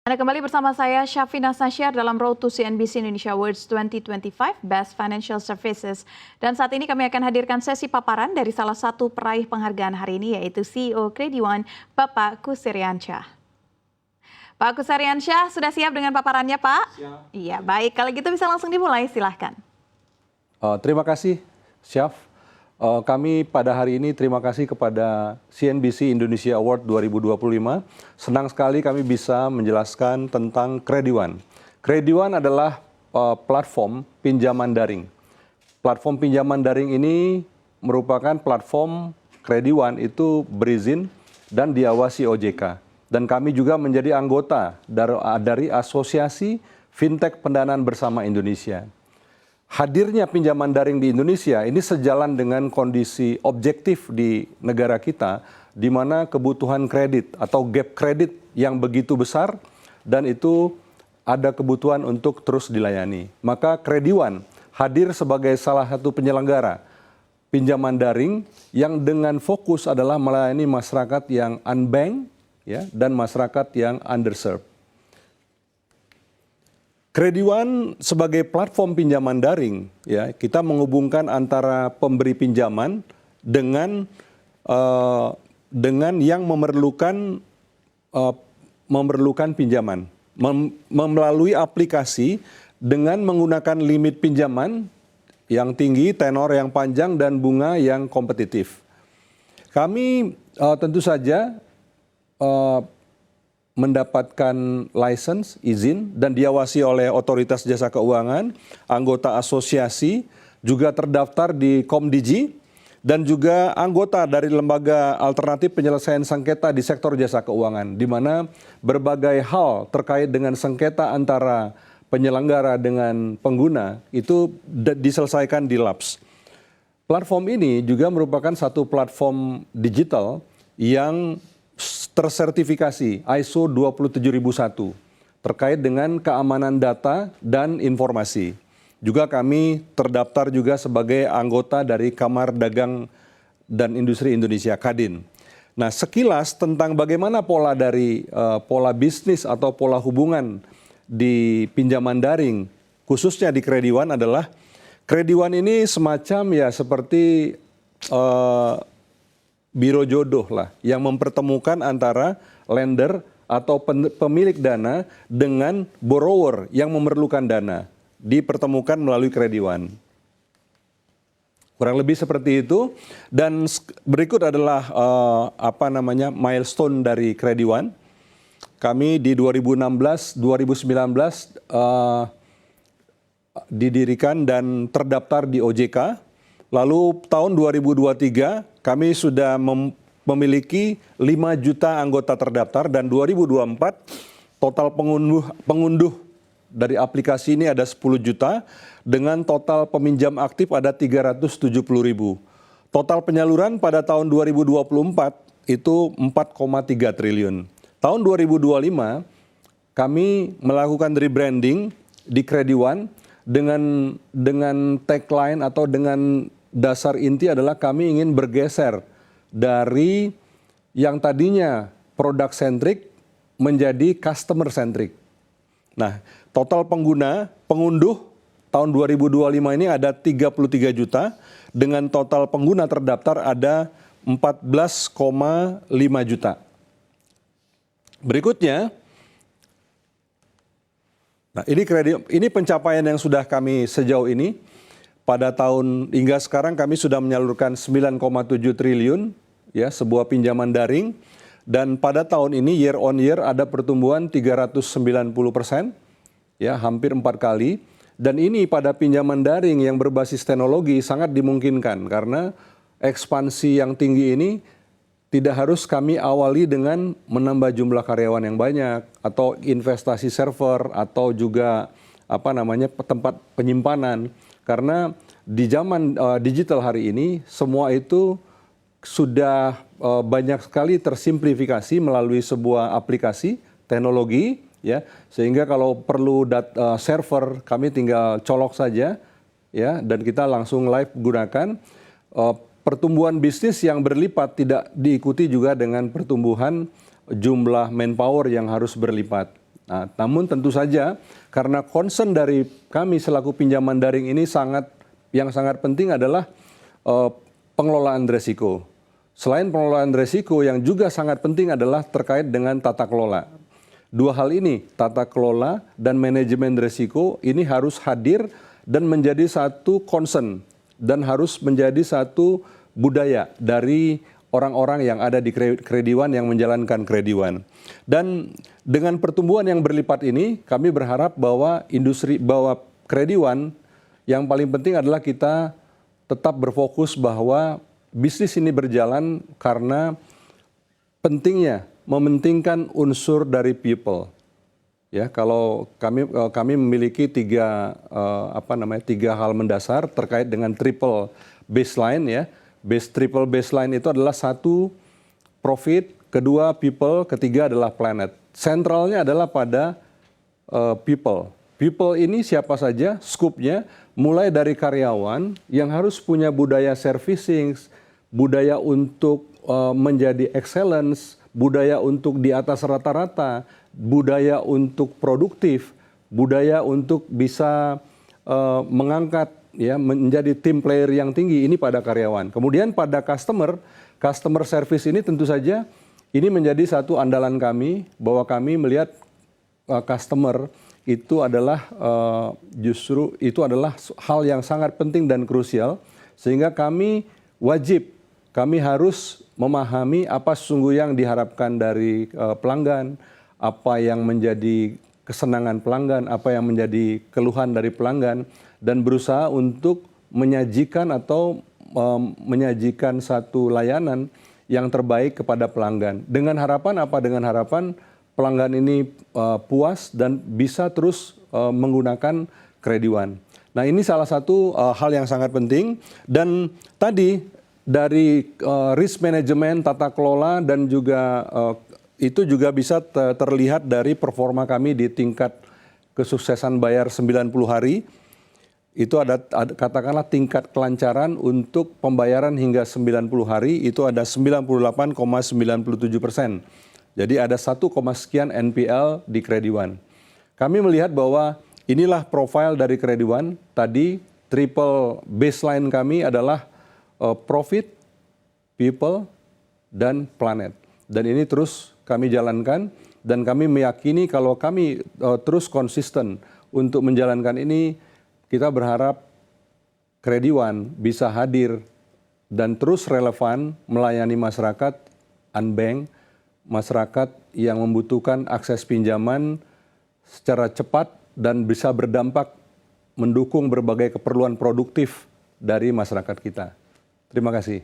Anda kembali bersama saya, Syafina Nasyar, dalam Road to CNBC Indonesia Awards 2025 Best Financial Services. Dan saat ini kami akan hadirkan sesi paparan dari salah satu peraih penghargaan hari ini, yaitu CEO Krediwan, Bapak Kusiriansyah. Pak Kusiriansyah, sudah siap dengan paparannya, Pak? Siap. Iya, baik. Kalau gitu bisa langsung dimulai, silahkan. Terima kasih, Syaf. Kami pada hari ini terima kasih kepada CNBC Indonesia Award 2025. Senang sekali kami bisa menjelaskan tentang Krediwan. Krediwan adalah platform pinjaman daring. Platform pinjaman daring ini merupakan platform Krediwan itu berizin dan diawasi OJK. Dan kami juga menjadi anggota dari Asosiasi Fintech Pendanaan Bersama Indonesia. Hadirnya pinjaman daring di Indonesia ini sejalan dengan kondisi objektif di negara kita, di mana kebutuhan kredit atau gap kredit yang begitu besar dan itu ada kebutuhan untuk terus dilayani. Maka Krediwan hadir sebagai salah satu penyelenggara pinjaman daring yang dengan fokus adalah melayani masyarakat yang unbanked ya, dan masyarakat yang underserved. Krediwan sebagai platform pinjaman daring, ya, kita menghubungkan antara pemberi pinjaman dengan yang memerlukan pinjaman, melalui aplikasi dengan menggunakan limit pinjaman yang tinggi, tenor yang panjang, dan bunga yang kompetitif. Kami tentu saja mendapatkan license, izin, dan diawasi oleh Otoritas Jasa Keuangan, anggota asosiasi, juga terdaftar di Komdigi, dan juga anggota dari Lembaga Alternatif Penyelesaian Sengketa di sektor jasa keuangan, di mana berbagai hal terkait dengan sengketa antara penyelenggara dengan pengguna itu diselesaikan di LAPS. Platform ini juga merupakan satu platform digital yang tersertifikasi ISO 27001 terkait dengan keamanan data dan informasi. Juga kami terdaftar juga sebagai anggota dari Kamar Dagang dan Industri Indonesia, Kadin. Nah, sekilas tentang bagaimana pola dari pola bisnis atau pola hubungan di pinjaman daring, khususnya di Krediwan adalah Krediwan ini semacam ya seperti biro jodoh lah yang mempertemukan antara lender atau pemilik dana dengan borrower yang memerlukan dana, dipertemukan melalui Krediwan. Kurang lebih seperti itu. Dan berikut adalah milestone dari Krediwan. Kami di 2016, 2019 didirikan dan terdaftar di OJK. Lalu tahun 2023 kami sudah memiliki 5 juta anggota terdaftar dan 2024 total pengunduh dari aplikasi ini ada 10 juta dengan total peminjam aktif ada 370.000. Total penyaluran pada tahun 2024 itu 4,3 triliun. Tahun 2025 kami melakukan rebranding di Krediwan dengan tagline atau dengan dasar inti adalah kami ingin bergeser dari yang tadinya produk centric menjadi customer centric. Nah, total pengunduh tahun 2025 ini ada 33 juta dengan total pengguna terdaftar ada 14,5 juta. Berikutnya, nah ini pencapaian yang sudah kami sejauh ini. Pada tahun hingga sekarang kami sudah menyalurkan 9,7 triliun ya sebuah pinjaman daring, dan pada tahun ini year on year ada pertumbuhan 390% ya, hampir 4 kali. Dan ini pada pinjaman daring yang berbasis teknologi sangat dimungkinkan karena ekspansi yang tinggi ini tidak harus kami awali dengan menambah jumlah karyawan yang banyak atau investasi server atau juga tempat penyimpanan. Karena di zaman digital hari ini semua itu sudah banyak sekali tersimplifikasi melalui sebuah aplikasi teknologi ya, sehingga kalau perlu server kami tinggal colok saja ya, dan kita langsung live gunakan. Pertumbuhan bisnis yang berlipat tidak diikuti juga dengan pertumbuhan jumlah manpower yang harus berlipat. Nah, namun tentu saja karena concern dari kami selaku pinjaman daring ini yang sangat penting adalah pengelolaan risiko. Selain pengelolaan risiko yang juga sangat penting adalah terkait dengan tata kelola. Dua hal ini, tata kelola dan manajemen risiko ini harus hadir dan menjadi satu concern dan harus menjadi satu budaya dari orang-orang yang ada di Krediwan yang menjalankan Krediwan. Dan dengan pertumbuhan yang berlipat ini, kami berharap bahwa Krediwan yang paling penting adalah kita tetap berfokus bahwa bisnis ini berjalan karena pentingnya mementingkan unsur dari people. Ya, kalau kami memiliki tiga hal mendasar terkait dengan triple baseline ya. Triple baseline itu adalah satu profit, kedua people, ketiga adalah planet. Sentralnya adalah pada people. People ini siapa saja, skupnya mulai dari karyawan yang harus punya budaya servicing, budaya untuk menjadi excellence, budaya untuk di atas rata-rata, budaya untuk produktif, budaya untuk bisa mengangkat ya menjadi tim player yang tinggi ini pada karyawan. Kemudian pada customer service ini tentu saja ini menjadi satu andalan kami bahwa kami melihat customer itu adalah justru itu adalah hal yang sangat penting dan krusial sehingga kami harus memahami apa sesungguhnya yang diharapkan dari pelanggan, apa yang menjadi kesenangan pelanggan, apa yang menjadi keluhan dari pelanggan, dan berusaha untuk menyajikan menyajikan satu layanan yang terbaik kepada pelanggan. Dengan harapan apa? Dengan harapan pelanggan ini puas dan bisa terus menggunakan Krediwan. Nah, ini salah satu hal yang sangat penting. Dan tadi dari risk management, tata kelola, dan juga itu juga bisa terlihat dari performa kami di tingkat kesuksesan bayar 90 hari. Itu ada katakanlah tingkat kelancaran untuk pembayaran hingga 90 hari itu ada 98,97%. Jadi ada 1, sekian NPL di Krediwan. Kami melihat bahwa inilah profil dari Krediwan. Tadi triple baseline kami adalah profit, people, dan planet. Dan ini terus kami jalankan dan kami meyakini kalau kami terus konsisten untuk menjalankan ini, kita berharap Krediwan bisa hadir dan terus relevan melayani masyarakat unbank, masyarakat yang membutuhkan akses pinjaman secara cepat dan bisa berdampak mendukung berbagai keperluan produktif dari masyarakat kita. Terima kasih.